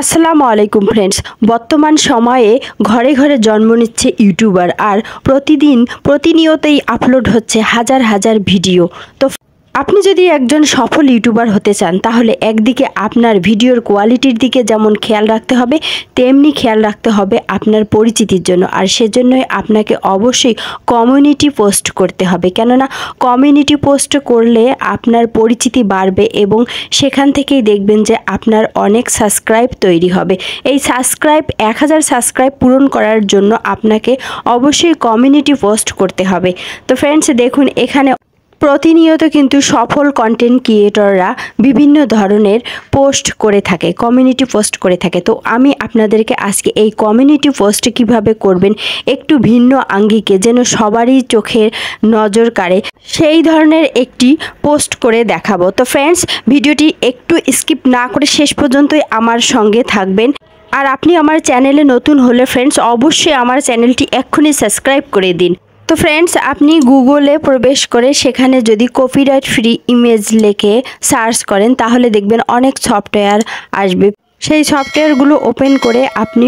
আসসালামু আলাইকুম ফ্রেন্ডস। বর্তমান সময়ে ঘরে ঘরে জন্ম নিচ্ছে ইউটিউবার, আর প্রতিনিয়তই আপলোড হচ্ছে হাজার হাজার ভিডিও। তো আপনি যদি একজন সফল ইউটিউবার হতে চান, তাহলে একদিকে আপনার ভিডিওর কোয়ালিটির দিকে যেমন খেয়াল রাখতে হবে, তেমনি খেয়াল রাখতে হবে আপনার পরিচিতির জন্য। আর সেজন্যই আপনাকে অবশ্যই কমিউনিটি পোস্ট করতে হবে, কেননা কমিউনিটি পোস্ট করলে আপনার পরিচিতি বাড়বে এবং সেখান থেকেই দেখবেন যে আপনার অনেক সাবস্ক্রাইব তৈরি হবে। এই 1000 সাবস্ক্রাইব পূরণ করার জন্য আপনাকে অবশ্যই কমিউনিটি পোস্ট করতে হবে। তো ফ্রেন্ডস দেখুন, এখানে প্রতিনিয়ত কিন্তু সফল কন্টেন্ট ক্রিয়েটররা বিভিন্ন ধরনের পোস্ট করে থাকে, কমিউনিটি পোস্ট করে থাকে। তো আমি আপনাদেরকে আজকে এই কমিউনিটি পোস্ট কিভাবে করবেন একটু ভিন্ন আঙ্গিকে, যেন সবারই চোখের নজর কাড়ে, সেই ধরনের একটি পোস্ট করে দেখাবো। তো ফ্রেন্ডস, ভিডিওটি একটু স্কিপ না করে শেষ পর্যন্তই আমার সঙ্গে থাকবেন। আর আপনি আমার চ্যানেলে নতুন হলে ফ্রেন্ডস অবশ্যই আমার চ্যানেলটি এক্ষুনি সাবস্ক্রাইব করে দিন। তো ফ্রেন্ডস, আপনি গুগলে প্রবেশ করে সেখানে যদি কপিরাইট ফ্রি ইমেজ লিখে সার্চ করেন, তাহলে দেখবেন অনেক সফটওয়্যার আসবে। সেই সফটওয়্যারগুলো ওপেন করে আপনি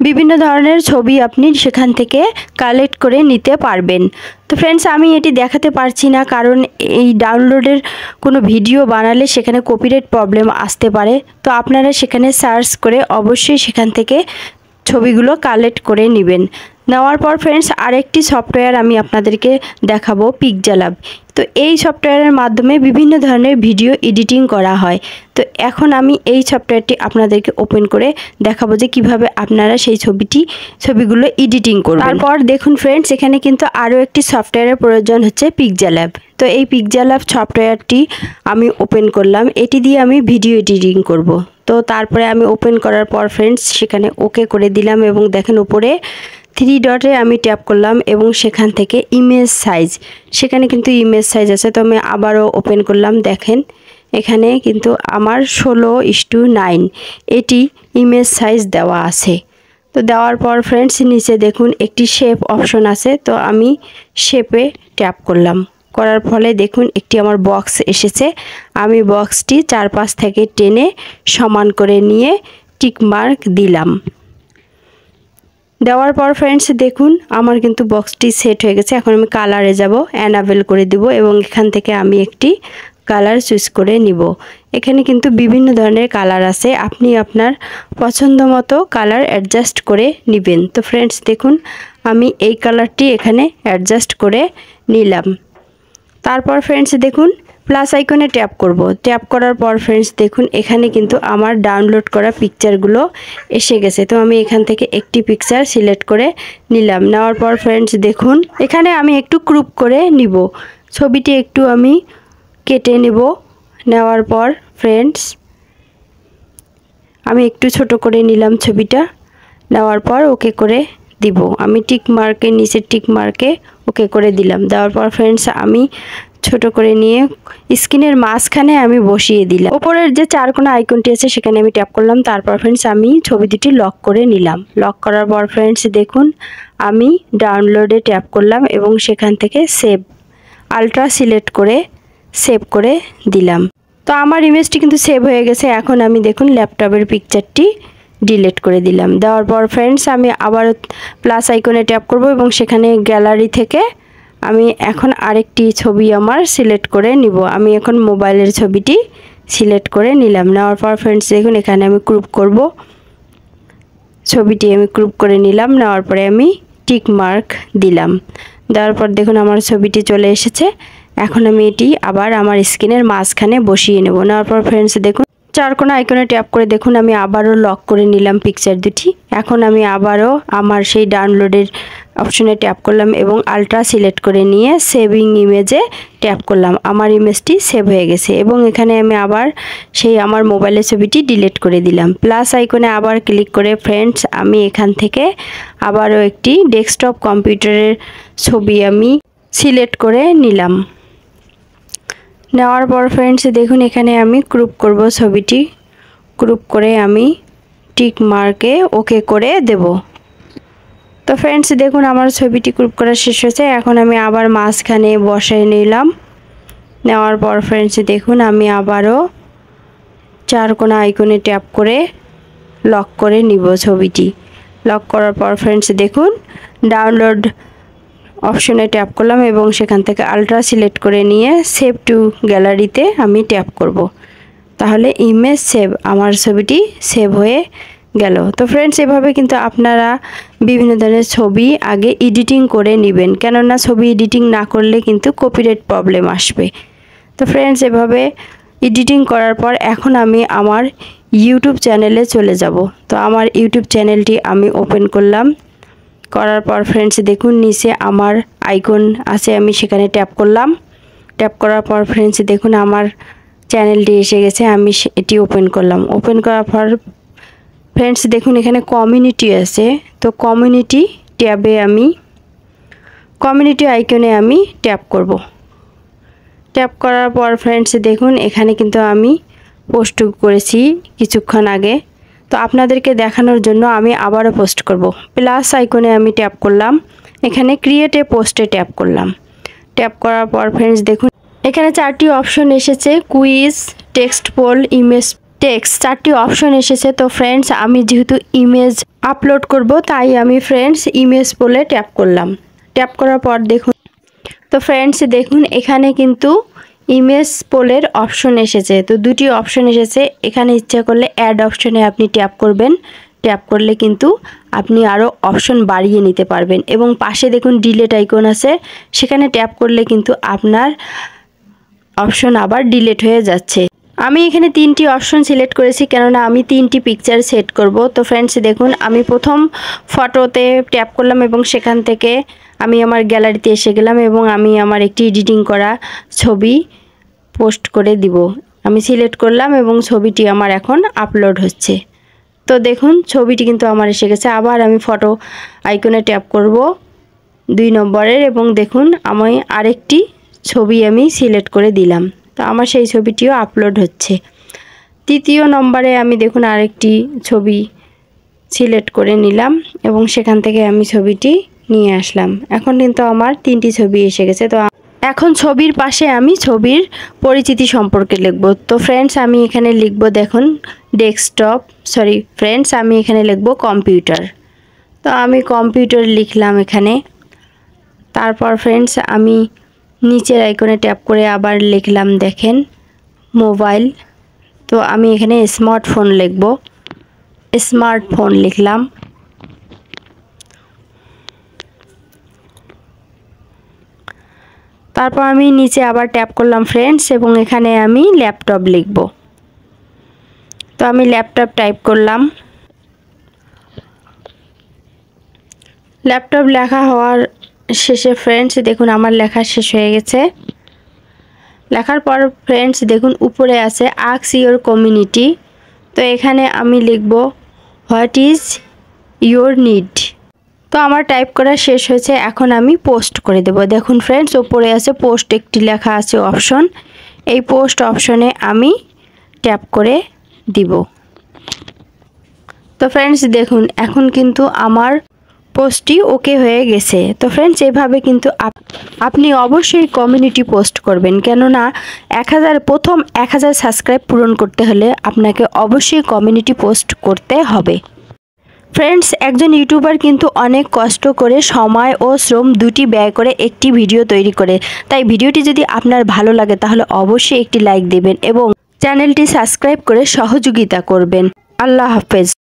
বিভিন্ন ধরনের ছবি আপনি সেখান থেকে কালেক্ট করে নিতে পারবেন। তো ফ্রেন্ডস, আমি এটি দেখাতে পারছি না, কারণ এই ডাউনলোডের কোনো ভিডিও বানালে সেখানে কপিরাইট প্রবলেম আসতে পারে। তো আপনারা সেখানে সার্চ করে অবশ্যই সেখান থেকে ছবিগুলো কালেক্ট করে নেবেন। নেওয়ার পর ফ্রেন্ডস, আরেকটি সফটওয়্যার আমি আপনাদেরকে দেখাবো, পিকজালাব। তো এই সফটওয়্যারের মাধ্যমে বিভিন্ন ধরনের ভিডিও এডিটিং করা হয়। তো এখন আমি এই সফটওয়্যারটি আপনাদেরকে ওপেন করে দেখাবো যে কিভাবে আপনারা সেই ছবিগুলো এডিটিং করবেন। তারপর দেখুন ফ্রেন্ডস, এখানে কিন্তু আরও একটি সফটওয়্যারের প্রয়োজন হচ্ছে, পিকজালাব। তো এই পিকজালাব সফটওয়্যারটি আমি ওপেন করলাম, এটি দিয়ে আমি ভিডিও এডিটিং করব। তো তারপরে আমি ওপেন করার পর ফ্রেন্ডস সেখানে ওকে করে দিলাম, এবং দেখেন উপরে 3 ডটে আমি ট্যাপ করলাম এবং সেখান থেকে ইমেজ সাইজ, সেখানে কিন্তু ইমেজ সাইজ আছে। তো আমি আবারও ওপেন করলাম, দেখেন এখানে কিন্তু আমার 16:9 এটি ইমেজ সাইজ দেওয়া আছে। তো দেওয়ার পর ফ্রেন্ডস নিচে দেখুন একটি শেপ অপশন আছে। তো আমি শেপে ট্যাপ করলাম, করার ফলে দেখুন একটি আমার বক্স এসেছে। আমি বক্সটি চারপাশ থেকে টেনে সমান করে নিয়ে টিক মার্ক দিলাম। দেওয়ার পর ফ্রেন্ডস দেখুন আমার কিন্তু বক্সটি সেট হয়ে গেছে। এখন আমি কালারে যাব, অ্যানাবেল করে দিব এবং এখান থেকে আমি একটি কালার চুজ করে নিব। এখানে কিন্তু বিভিন্ন ধরনের কালার আছে, আপনি আপনার পছন্দ মতো কালার অ্যাডজাস্ট করে নেবেন। তো ফ্রেন্ডস দেখুন আমি এই কালারটি এখানে অ্যাডজাস্ট করে নিলাম। তারপর ফ্রেন্ডস দেখুন প্লাস আইকনে ট্যাপ করব। ট্যাপ করার পর ফ্রেন্ডস দেখুন এখানে কিন্তু আমার ডাউনলোড করা পিকচারগুলো এসে গেছে। তো আমি এখান থেকে একটি পিকচার সিলেক্ট করে নিলাম। নেওয়ার পর ফ্রেন্ডস দেখুন এখানে আমি একটু ক্রপ করে নিব, ছবিটি একটু আমি কেটে নেব। নেওয়ার পর ফ্রেন্ডস আমি একটু ছোট করে নিলাম ছবিটা। নেওয়ার পর ওকে করে দিব, আমি টিক মার্কের নিচে টিক মার্কে ওকে করে দিলাম। দেওয়ার পর ফ্রেন্ডস আমি ছোট করে নিয়ে স্ক্রিনের মাঝখানে আমি বসিয়ে দিলাম। উপরের যে চারকোনা আইকনটি আছে সেখানে আমি ট্যাপ করলাম। তারপর ফ্রেন্ডস আমি ছবি দুটি লক করে নিলাম। লক করার পর ফ্রেন্ডস দেখুন আমি ডাউনলোডে ট্যাপ করলাম এবং সেখান থেকে সেভ আলট্রা সিলেক্ট করে সেভ করে দিলাম। তো আমার ইমেজটি কিন্তু সেভ হয়ে গেছে। এখন আমি দেখুন ল্যাপটপের পিকচারটি ডিলিট করে দিলাম। দেওয়ার পর ফ্রেন্ডস আমি আবার প্লাস আইকনে ট্যাপ করব এবং সেখানে গ্যালারি থেকে আমি এখন আরেকটি ছবি আমার সিলেক্ট করে নিব। আমি এখন মোবাইলের ছবিটি সিলেক্ট করে নিলাম। নেওয়ার পর ফ্রেন্ডস দেখুন এখানে আমি ক্রপ করব, ছবিটি আমি ক্রপ করে নিলাম। নেওয়ার পরে আমি টিক মার্ক দিলাম। দেওয়ার পর দেখুন আমার ছবিটি চলে এসেছে। এখন আমি এটি আবার আমার স্ক্রিনের মাঝখানে বসিয়ে নেব। নেওয়ার পর ফ্রেন্ডস দেখুন চারকোনা আইকনে ট্যাপ করে দেখুন আমি আবারও লক করে নিলাম পিকচার দুটি। এখন আমি আবারও আমার সেই ডাউনলোডের অপশনে ট্যাপ করলাম এবং আলট্রা সিলেক্ট করে নিয়ে সেভিং ইমেজে ট্যাপ করলাম। আমার ইমেজটি সেভ হয়ে গেছে এবং এখানে আমি আবার সেই আমার মোবাইলের ছবিটি ডিলিট করে দিলাম। প্লাস আইকনে আবার ক্লিক করে ফ্রেন্ডস আমি এখান থেকে আবারও একটি ডেস্কটপ কম্পিউটারের ছবি আমি সিলেক্ট করে নিলাম। নেওয়ার পর ফ্রেন্ডস দেখুন এখানে আমি ক্রপ করব, ছবিটি ক্রপ করে আমি টিক মার্কে ওকে করে দেব। তো ফ্রেন্ডস দেখুন আমার ছবিটি ক্রপ করা শেষ হয়েছে। এখন আমি আবার মাঝখানে বসাই নিলাম। নেওয়ার পর ফ্রেন্ডস দেখুন আমি আবারও চারকোনা আইকনে ট্যাপ করে লক করে নিব ছবিটি। লক করার পর ফ্রেন্ডস দেখুন ডাউনলোড অপশনে ট্যাপ করলাম এবং সেখান থেকে আলট্রা সিলেক্ট করে নিয়ে সেভ টু গ্যালারিতে আমি ট্যাপ করব। তাহলে ইমেজ সেভ, আমার ছবিটি সেভ হয়ে গেল। তো ফ্রেন্ডস এভাবে কিন্তু আপনারা বিভিন্ন ধরনের ছবি আগে এডিটিং করে নেবেন, কেননা ছবি এডিটিং না করলে কিন্তু কপিরাইট প্রবলেম আসবে। তো ফ্রেন্ডস এভাবে এডিটিং করার পর এখন আমি আমার ইউটিউব চ্যানেলে চলে যাব। তো আমার ইউটিউব চ্যানেলটি আমি ওপেন করলাম। করার পর ফ্রেন্ডস দেখুন নিচে আমার আইকন আছে, আমি সেখানে ট্যাপ করলাম। ট্যাপ করার পর ফ্রেন্ডস দেখুন আমার চ্যানেলটি এসে গেছে, আমি এটি ওপেন করলাম। ওপেন করার পর ফ্রেন্ডস দেখুন এখানে কমিউনিটি আছে। তো কমিউনিটি ট্যাবে আমি কমিউনিটি আইকনে আমি ট্যাপ করব। ট্যাপ করার পর ফ্রেন্ডস দেখুন এখানে কিন্তু আমি পোস্ট করেছি কিছুক্ষণ আগে। তো আপনাদেরকে দেখানোর জন্য আমি আবারও পোস্ট করব। প্লাস আইকনে আমি ট্যাপ করলাম, এখানে ক্রিয়েট এ পোস্টে ট্যাপ করলাম। ট্যাপ করার পর ফ্রেন্ডস দেখুন এখানে 4টি অপশন এসেছে, quiz, text poll, image, text, 4টি অপশন এসেছে। তো ফ্রেন্ডস আমি যেহেতু ইমেজ আপলোড করব তাই আমি ফ্রেন্ডস ইমেজ পোলে ট্যাপ করলাম। ট্যাপ করার পর দেখুন, তো ফ্রেন্ডস দেখুন এখানে কিন্তু ইমেজ পোলের অপশন এসেছে। তো 2টি অপশন এসেছে, এখানে ইচ্ছা করলে অ্যাড অপশনে আপনি ট্যাপ করবেন। ট্যাপ করলে কিন্তু আপনি আরও অপশন বাড়িয়ে নিতে পারবেন। এবং পাশে দেখুন ডিলিট আইকন আছে, সেখানে ট্যাপ করলে কিন্তু আপনার অপশন আবার ডিলিট হয়ে যাচ্ছে। আমি এখানে 3টি অপশন সিলেক্ট করেছি, কেননা আমি 3টি পিকচার সেট করব। তো ফ্রেন্ডস দেখুন আমি প্রথম ফটোতে ট্যাপ করলাম এবং সেখান থেকে আমি আমার গ্যালারিতে এসে গেলাম এবং আমি আমার একটি এডিটিং করা ছবি পোস্ট করে দিব। আমি সিলেক্ট করলাম এবং ছবিটি আমার এখন আপলোড হচ্ছে। তো দেখুন ছবিটি কিন্তু আমার এসে গেছে। আবার আমি ফটো আইকনে ট্যাপ করব 2 নম্বরের এবং দেখুন আমি আরেকটি ছবি আমি সিলেক্ট করে দিলাম। তো আমার সেই ছবিটিও আপলোড হচ্ছে। 3য় নম্বরে আমি দেখুন আরেকটি ছবি সিলেক্ট করে নিলাম এবং সেখান থেকে আমি ছবিটি নিয়ে আসলাম। এখন কিন্তু আমার 3টি ছবি এসে গেছে। তো এখন ছবির পাশে আমি ছবির পরিচিতি সম্পর্কে লিখব। তো ফ্রেন্ডস আমি এখানে লিখব দেখুন ডেস্কটপ, ফ্রেন্ডস আমি এখানে লিখব কম্পিউটার। তো আমি কম্পিউটার লিখলাম এখানে। তারপর ফ্রেন্ডস আমি নিচের আইকনে ট্যাপ করে আবার লিখলাম দেখেন মোবাইল। তো আমি এখানে স্মার্টফোন লিখব, স্মার্টফোন লিখলাম। তারপর আমি নিচে আবার ট্যাপ করলাম ফ্রেন্ডস এবং এখানে আমি ল্যাপটপ লিখব। তো আমি ল্যাপটপ টাইপ করলাম। ল্যাপটপ লেখা হওয়ার শেষে ফ্রেন্ডস দেখুন আমার লেখা শেষ হয়ে গেছে। লেখার পর ফ্রেন্ডস দেখুন উপরে আছে আস্ক ইওর কমিউনিটি। তো এখানে আমি লিখব হোয়াট ইজ ইওর নিড। তো আমার টাইপ করা শেষ হয়েছে, এখন আমি পোস্ট করে দেব। দেখুন ফ্রেন্ডস উপরে আছে পোস্ট, একটি লেখা আছে অপশন, এই পোস্ট অপশনে আমি ট্যাপ করে দিব। তো ফ্রেন্ডস দেখুন এখন কিন্তু আমার পোস্টটি ওকে হয়ে গেছে। তো ফ্রেন্ডস এইভাবে কিন্তু আপনি অবশ্যই কমিউনিটি পোস্ট করবেন, কেননা 1000 সাবস্ক্রাইব পূরণ করতে হলে আপনাকে অবশ্যই কমিউনিটি পোস্ট করতে হবে। ফ্রেন্ডস একজন ইউটিউবার কিন্তু অনেক কষ্ট করে সময় ও শ্রম দুটি ব্যয় করে একটি ভিডিও তৈরি করে। তাই ভিডিওটি যদি আপনার ভালো লাগে তাহলে অবশ্যই একটি লাইক দেবেন এবং চ্যানেলটি সাবস্ক্রাইব করে সহযোগিতা করবেন। আল্লাহ হাফেজ।